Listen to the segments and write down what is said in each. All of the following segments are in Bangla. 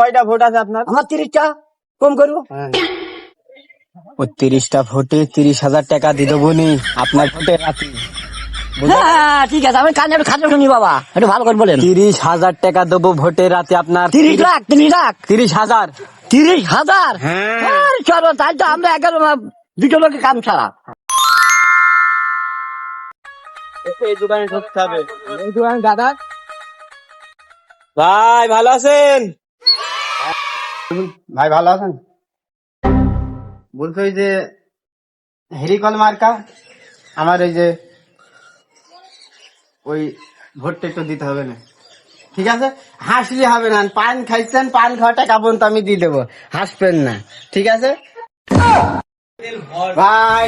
কয়টা ভোট আছে আপনার? আমার 30টা, কম করবো। ও 30টা ভোটে 30,000 টাকা দিয়ে দেবো নি আপনার ভোটে রাতে। হ্যাঁ ঠিক আছে, আমি কানে একটু খাতে শুনি বাবা, একটু ভালো করে বলেন। 30,000 টাকা দেবো ভোটে রাতে আপনার। 30 লাখ 30,000। 30,000? হ্যাঁ। চলো তাই তো আমরা 2 লোকের কাম ছাড়া। এই দোকানে ঢুকতে হবে। এই দোকানে দাদা। ভাই ভালো আছেন? ভাই ভালো আছেন? বলছো ওই যে হেরিকল মার্কা, আমার ওই যে ওই ভোটটা একটু দিতে হবে না, ঠিক আছে? হাসলে হবে না, পান খাইছেন, পান খাওয়া টাকা পর্যন্ত আমি দিয়ে দেবো, হাসবেন না, ঠিক আছে ভাই?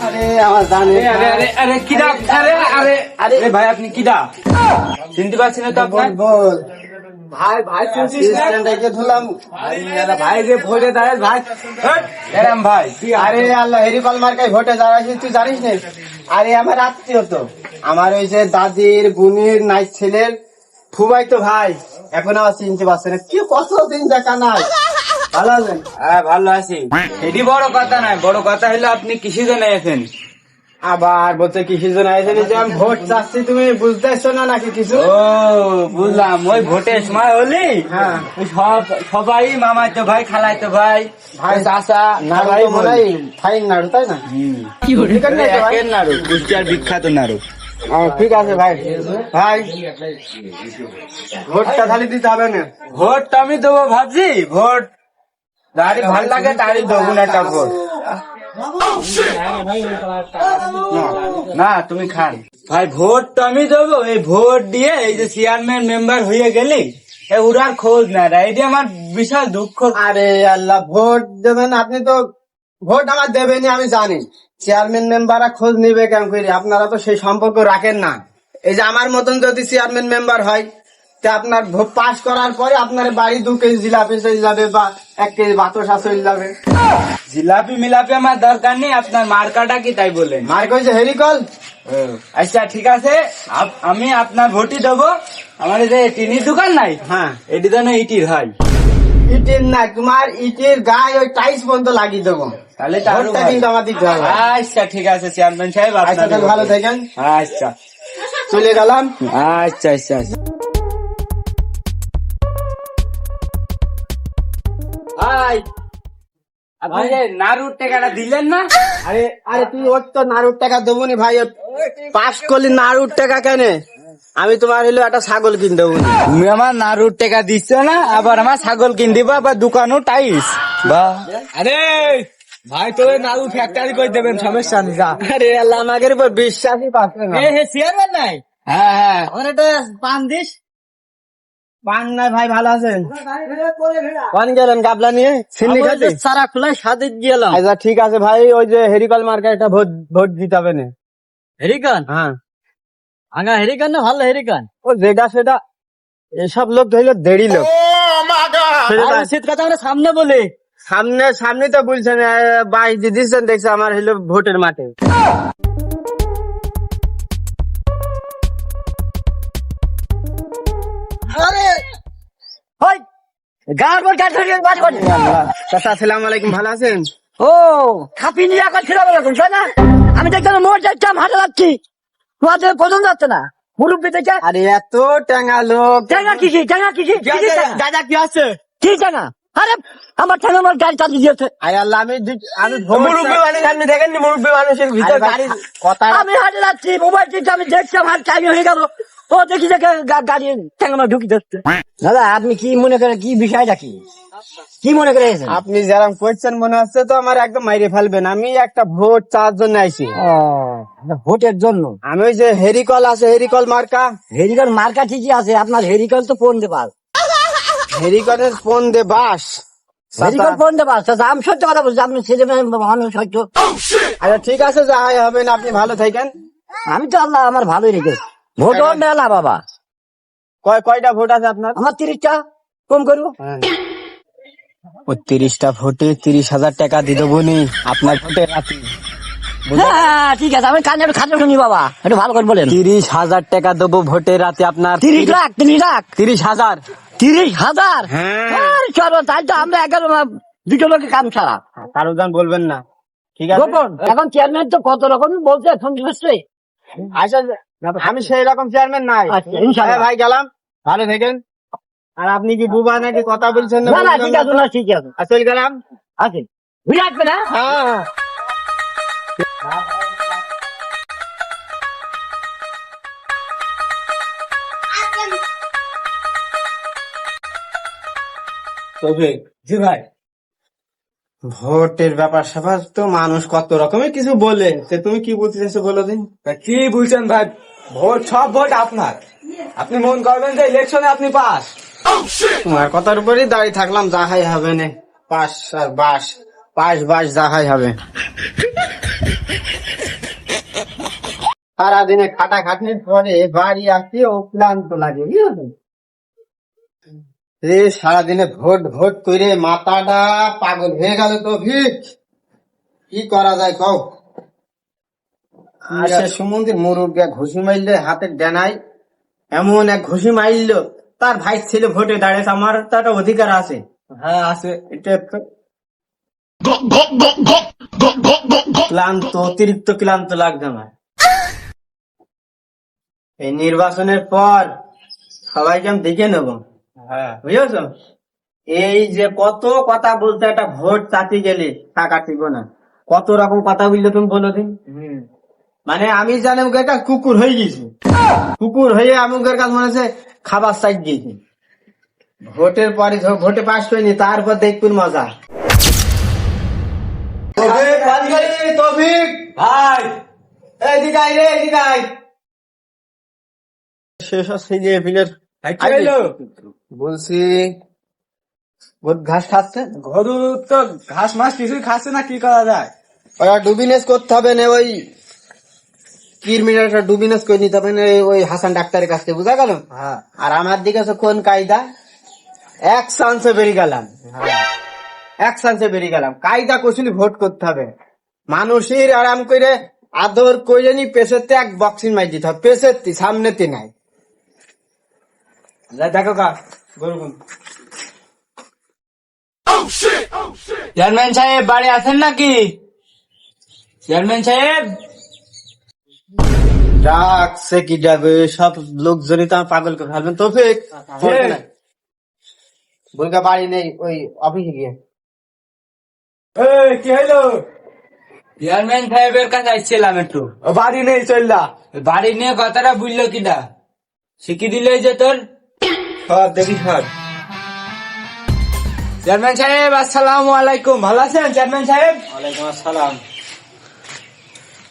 আরে আমার জানে আরে ভাই আপনি কিডা চিনতে পারছেন না তো আপনার? বল ভাই ধুলাম ভাই যে ভোটে দাঁড়ায় ভাই এরম ভাই আরে আল্লাহ হেরিকল মার্কায় ভোটে দাঁড়াইছিস, তুই জানিস না? আরে আমার আত্মীয় তো, আমার ওই যে দাদির বোনের নাই ছেলের ফুবাই তো ভাই, এখন আমার চিনতে পারছে না, কি কতদিন দেখা নাই। ভালো আছেন? হ্যাঁ ভালো আছি। এটি বড় কথা নয়, বড় কথা হলো আপনি কৃষি জন্য এসেন। আবার বলছে কৃষি জন আইছেন, যে আমি ভোট চাচ্ছি, তুমি বুঝতেছো না নাকি কিছু? ও বুঝলাম, ওই ভোটের সময় হলি হ্যাঁ। ওই সবাই মামাতো ভাই খালাতো ভাই ভাই চাচা নাড়ু সবাই তো মনে হয় ফাইন নাড়ু, তাই না? ঠিক আছে তো ভাই? একের নাড়ু, কুষ্টিয়ার বিখ্যাত নাড়ু। ঠিক আছে ভাই। ভাই ভোটটা খালি দিতে হবে না। ভোট তো আমি দেবো ভাবছি, ভোট যারই ভাল লাগে তারই দেবো না একটা ভোট। না তুমি খান ভাই, ভোট তো আমি দেবো, এই ভোট দিয়ে এই যে চেয়ারম্যান মেম্বার হয়ে গেলি ওরার খোঁজ না রে, এটি আমার বিশাল দুঃখ। আরে আল্লাহ, ভোট দেবেন আপনি তো, ভোট আমার দেবেনি আমি জানি, চেয়ারম্যান মেম্বাররা খোঁজ নিবে কেন করে? আপনারা তো সেই সম্পর্ক রাখেন না। এই যে আমার মতন যদি চেয়ারম্যান মেম্বার হয়, তা আপনার ভোট পাস করার পরে আপনার বাড়ি 2 কেজি জিলাপি চলে যাবে বা 1 কেজি বাতাসা চলে যাবে। জিলাপি মিলাপি আমার দরকার নেই, আপনার মার্কাটা কি তাই বলেন? মার কইছে হেরিকল। আচ্ছা ঠিক আছে, আমি আপনার ভোটই দেবো। আমার এই যে টিনির দোকান নাই, হ্যাঁ, এটি যেন ইটির হয়। ইটের না, তোমার ইটের গায়ে ওই টাইস পর্যন্ত লাগিয়ে দেবো, তাহলে তো আরো ভোটটা ভালো। কিন্তু আমার দিতে হবে। আচ্ছা ঠিক আছে চেয়ারম্যান সাহেব, আচ্ছা আপনার তাহলে ভালো থাকেন, আচ্ছা চলে গেলাম। আচ্ছা আচ্ছা আচ্ছা। ভাই আপনি যে নাড়ুর টাকাটা দিলেন না? আরে আরে তুই ওর তো নাড়ুর টাকা দেবো নি ভাই, পাস করলি নাড়ুর টাকা কেন? আমি তোমার হলো একটা ছাগল কিনে দেবো। তুমি আমার নাড়ুর টাকা দিচ্ছ না, আবার আমার ছাগল কিন দিবা, আবার দোকানও টাইস বা। আরে ভাই তো নাড়ু ফ্যাক্টরি করে দেবেন, সমস্যা নেই যা। আরে আল্লাহ, আমাদের উপর বিশ্বাসই পাচ্ছে না। চেয়ারম্যান নাই? হ্যাঁ হ্যাঁ, আমার একটা পান দিস। পান নাই ভাই, ভালো আছেন? কোন গেলেন গাবলা নিয়ে? সিন্নি খাতে? সারা খোলায় সাদে গেলাম। আচ্ছা ঠিক আছে ভাই, ওই যে হেরিকল মার্কা একটা ভোট দিতে হবে না। হেরিকান? হ্যাঁ, আঙ্গা হেরিকান না ভালো হেরিকান? ও যেটা সেটা, এসব লোক ধরল দেড়ি লোক। শীত কথা আমরা সামনে বলি। সামনে সামনে তো বলছেন, বাইশ দিচ্ছেন, দেখছে আমার হলো ভোটের মাঠে। আরে ওই গাড় বল গাড় ধরে বাজ করে। চাচা আসসালামু আলাইকুম, ভালো আছেন? ও খাপি নিয়ে এখন ছিল বলে তাই না? আমি দেখতাম মোট দেখতাম হাঁটা যাচ্ছি, তোমাদের পছন্দ যাচ্ছে না। মুরব্বী দেখে আরে এত ট্যাঙ্গা লোক। টাঙ্গা কি টাঙ্গা কি দাদা কি আছে? কি টাঙ্গা? আরে আমার ঠাঙ্গা আমার গাড়ি চালিয়ে দিয়েছে। আরে আল্লাহ, আমি মুরব্বী মানুষ, আপনি দেখেননি মুরব্বী মানুষের ভিতর গাড়ি কথা। আমি হাঁটে যাচ্ছি, মোবাইল টিপছি, আমি দেখছিলাম হাত টাইম হয়ে গেল, ও দেখি দেখে গাড়ি ঠ্যাঙ্গা আমার ঢুকি যাচ্ছে। দাদা আপনি কি মনে করেন, কি বিষয়টা কি মনে করে এসেছেন? আপনি যারা করছেন মনে হচ্ছে তো আমার একদম মাইরে ফেলবেন। আমি একটা ভোট চাওয়ার জন্য আইছি। ভোটের জন্য? আমি ওই যে হেরিকল আছে, হেরিকল মার্কা। হেরিকল মার্কা ঠিকই আছে, আপনার হেরিকল তো ফোন দেবার। হেরিকলের ফোন দে বাস। হেরিকল ফোন দেবার, আমি সত্য কথা বলছি, আপনি ছেলে মেয়ে মানুষ সত্য। আচ্ছা ঠিক আছে, যা হয় হবে না, আপনি ভালো থাকেন। আমি তো আল্লাহ আমার ভালোই রেখে ভোট মেলা বাবা। কয়টা ভোট আছে আপনার? আমার 30টা, কম করবো। ও 30টা ভোটে 30,000 টাকা দিয়ে দেবো নি আপনার ভোটে রাতে। হ্যাঁ ঠিক আছে, আমি কানে একটু খাতে শুনি বাবা, একটু ভালো করে বলেন। 30,000 টাকা দেবো ভোটে রাতে আপনার। 30 লাখ 30,000। 30,000? হ্যাঁ। আরে চলো, তাই তো আমরা 2 লোকের কাম ছাড়া কারো দান বলবেন না, ঠিক আছে? গোপন। এখন চেয়ারম্যান তো কত রকমই বলছে, ফোন দিচ্ছে। আচ্ছা, আমি সেই রকম চেয়ারম্যান নাই। আচ্ছা, ইনশাআল্লাহ। ভাই গেলাম, ভালো থাকেন। আর আপনি কি বুবা নাকি কথা বলছেন না? না না, বুঝলাম ঠিক আছে, তো। না ঠিক আছে, চল গেলাম। আছে বুঝে আসবে না। হ্যাঁ। জি ভাই, ভোটের ব্যাপার স্যাপার তো মানুষ কত রকমের কিছু বলে, সে তুমি কি বলতে চাইছো বলো দিন। তা কি বলছেন ভাই? ভোট, সব ভোট আপনার। আপনি মন করবেন যে ইলেকশনে আপনি পাস। তোমার কথার উপরই দাঁড়িয়ে থাকলাম, যাহাই হবে না। পাশ আর বাস, পাশ বাস যাহাই হবে। সারাদিনে খাটাখাটনির পরে বাড়ি আসতে ও ক্লান্ত লাগে, বুঝলি? সারাদিনে ভোট ভোট করে মাথাটা পাগল হয়ে গেল তো ভিক। কি করা যায় কও? আর সে সুমন্দির মুরুব্বিয়া ঘুষি মারলে হাতের ডানায় এমন এক ঘুষি মারলো, তার ভাই ছেলে ভোটে দাঁড়িয়েছে, আমার তো একটা অধিকার আছে। হ্যাঁ আছে। এটা তো ক্লান্ত, অতিরিক্ত ক্লান্ত লাগছে আমার। এই নির্বাচনের পর সবাইকে আমি দেখে নেবো, হ্যাঁ, বুঝেছো? এই যে কত কথা বলতে, একটা ভোট চাতি গেলে টাকা টিব না, কত রকম কথা বললে তুমি বলো দিন। মানে আমি জানি ওকে একটা কুকুর হয়ে গেছি, কুকুর হয়ে আমি ওকে কাছে মনে হচ্ছে খাবার চাই গিয়েছি। ভোটের পরে ভোটে পাস করিনি, তারপর দেখবেন মজা। তৌফিক ভাই এদিকে আয় রে, এদিকে আয়। শেষ হচ্ছে যে বিলের। ভাই, কি হইলো? বলছি বহুত ঘাস খাচ্ছে, গরু তো ঘাস মাস কিছুই খাচ্ছে না, কি করা যায়? ওরা ডুবিনেস করতে হবে না, ওই কিরমিনারটা ডুবিনেস করে নিতে হবে না, ওই হাসান ডাক্তারের কাছ থেকে, বুঝা গেল? হ্যাঁ, আর আমার দিকে আছে কোন কায়দা, এক চান্সে বেরিয়ে গেলাম, এক চান্সে বেরিয়ে গেলাম। কায়দা কৌশলী ভোট করতে হবে, মানুষের আরাম করে আদর করে নি, পেছাতে এক বক্সিং মাই দিতে হবে, পেছাতে সামনেতে নাই। যা দেখো কা গরু কোন। চেয়ারম্যান সাহেব বাড়ি আছেন নাকি? চেয়ারম্যান সাহেব, ডাকছে কি ডাকবে, সব লোকজনই তো আমার পাগল করে ফেলবেন। তৌফিক বলকা বাড়ি নেই, ওই অফিসে গিয়ে। এই কি হইলো? চেয়ারম্যান সাহেবের কাছে আসছিলাম একটু। ও বাড়ি নেই, চললা। বাড়ি নিয়ে কথাটা বুঝলো কিনা? শিখি দিলে যে তোর সব দেখি সব। চেয়ারম্যান সাহেব, আসসালামু আলাইকুম। ভালো আছেন চেয়ারম্যান সাহেব? ওয়ালাইকুম আসসালাম।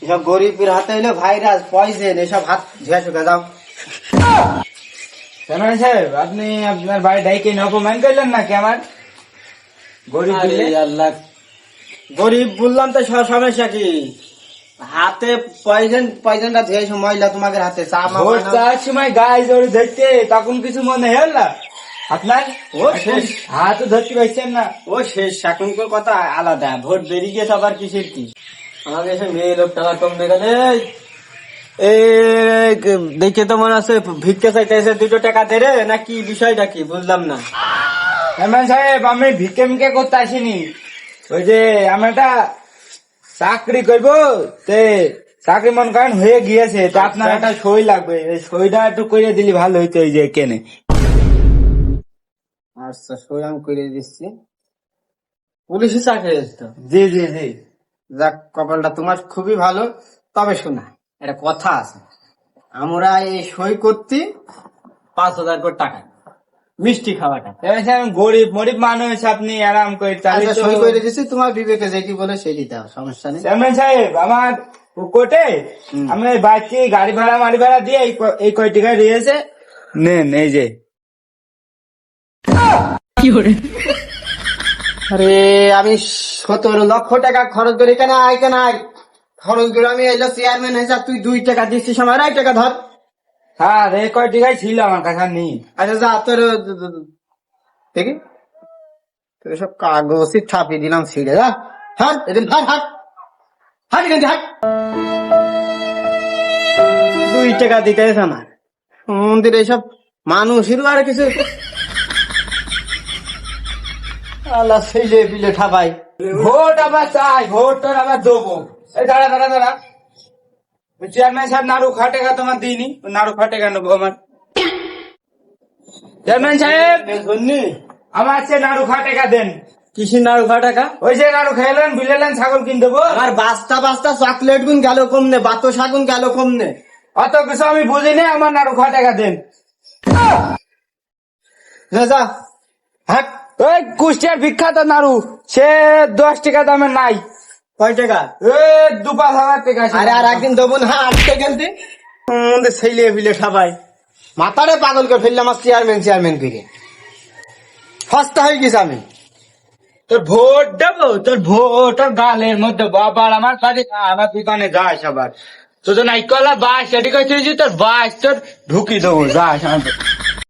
এসব গরিবের হাতে হইলো ভাইরাস, পয়জেন, এসব হাত ধুয়ে শুকা যাও। চেয়ারম্যান সাহেব, আপনি আপনার বাড়ি ডাইকে অপমান করলেন নাকি আমার? গরিব দিলে? আল্লাহ, গরিব বললাম তো সমস্যা কি? হাতে পয়জন, পয়জনটা ধুয়ে এসো, ময়লা তোমাদের হাতে। চা মা ভোট বানাও। চাওয়ার সময় গায়ে জোরে ধরতে, তখন কিছু মনে হল না আপনার? ও শেষ, হাত ধরতে পারছেন না। ও শেষ, এখনকার কথা আলাদা। ভোট বেরিয়ে গেছে, আবার কিসের কি? আমাদের এসে মেয়ে লোক টাকা কম দেখালে দেখে তো মনে হচ্ছে ভিক্ষা চাইতে এসে 2 টাকা দেরে, না কি বিষয়টা কি বুঝলাম না। চেয়ারম্যান সাহেব, আমি ভিক্ষে মিকে করতে আসিনি। ওই যে আমি একটা চাকরি করবো, তে চাকরি মন করেন হয়ে গিয়েছে, তা আপনার একটা সই লাগবে, এই সইটা একটু করে দিলে ভালো হইতো। ওই যে কেনে। আচ্ছা, সই করে দিচ্ছি। পুলিশে চাকরি তো, জি জি জি। যাক, কপালটা তোমার খুবই ভালো। তবে শোনা, একটা কথা আছে, আমরা এই সই করতে 5,000 করে টাকা, মিষ্টি খাওয়াটা। চেয়ারম্যান সাহেব, গরিব মরিব মানুষ, আপনি আরাম করে চালিয়ে আচ্ছা, সই করে দিচ্ছি, তোমার বিবেকে যেটি বলে সেটি দাও, সমস্যা নেই। চেয়ারম্যান সাহেব, আমার কোটে আমরা বাড়িতে গাড়ি ভাড়া মারি ভাড়া দিয়ে এই কয় টাকা দিয়েছে, নেন এই যে। আরে আমি 17 লক্ষ টাকা খরচ করি, কেন আয় কেন আয় খরচ করে আমি এলো চেয়ারম্যান হয়েছে, তুই 2 টাকা দিচ্ছিস, আমার 2 টাকা ধর। হ্যাঁ, এই কয় টাকাই ছিল আমার কাছে, আর নেই। আচ্ছা যা, তোর দেখি, তোর সব কাগজই ছাপিয়ে দিলাম ছিঁড়ে। যা হাট, এদিন হাট হাট হাট, এখান থেকে হাট। 2 টাকা দিতে আমার মন্দির, এইসব মানুষেরও আর কিছু আল্লাহ ছেলে পিলে ঠাপাই। ভোট আবার চাই, ভোট তোর আবার দেবো। এই দাঁড়া দাঁড়া দাঁড়া, চেয়ারম্যান সাহেব নাড়ু খাটেকা তোমার দিইনি, নাড়ু খাটেকা নেবো আমার। চেয়ারম্যান সাহেব শুননি আমার সে নাড়ু খাটেকা দেন। কিসি নাড়ু টাকা? ওই যে নাড়ু খাইলেন বিলেলেন ছাগল কিন দেবো। আমার বাস্তা বাস্তা চকলেট গুন গেল কমনে, বাতাসা গুন গেল কমনে। অত কিছু আমি বুঝিনি, আমার নাড়ু খাটেকা দেন। যা হাট। ওই কুষ্টিয়ার বিখ্যাত নাড়ু, সে 10 টাকা দামের নাই, কয় টাকা? এ 2-5 হাজার টাকা। আরে আর একদিন দেবো না, আজকে খেলতে ছেলে পিলে ঠাপাই। মাথারে পাগল করে ফেললাম আমার চেয়ারম্যান করে। সস্তা হয়ে গেছে আমি। তোর ভোট দেবো, তোর ভোট তোর গালের মধ্যে বাবার আমার কাছে আমার দোকানে যাস আবার তোর নাই কলা বাস এটি কইছিস তোর বাস তোর ঢুকি দেবো যাস।